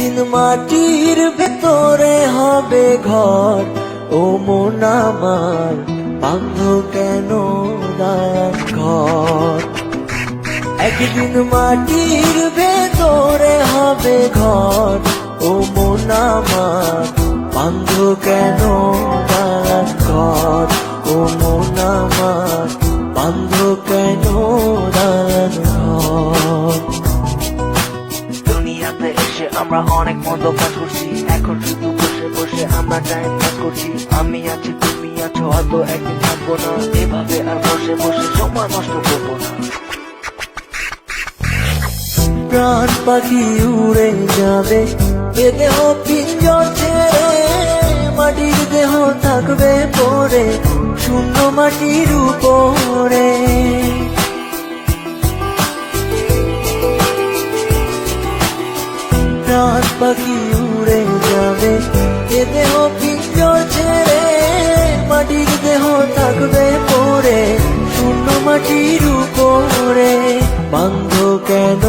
একদিন মাটির ভেতরে হবে ঘর, ও মন আমার বাঁধ কেন দায়ার ঘর। একদিন মাটির ভেতরে হবে ঘর, ও মন আমার বাঁধ কেন দায়ার ঘর, ও মন আমার বাঁধ কেন দায়ার ঘর। দুনিয়াতে এসে আমরা অনেক মতো কাজ করছি, এখন শুধু বসে বসে আমরা টাইম পাস করছি। আমি আছি, তুমি আছো, হয়তো একদিন থাকবো না, এভাবে আর বসে বসে সময় নষ্ট করবো না। প্রাণ পাখি উড়ে যাবে এ দেহ পিঞ্জর ছেড়ে, মাটির দেহ থাকবে পড়ে শূন্য মাটির উপরে। প্রাণ পাখি উড়ে যাবে এ দেহ পিঞ্জর ছেড়ে, মাটির দেহ থাকবে পড়ে শূন্য মাটির উপরে। বাঁধ কেন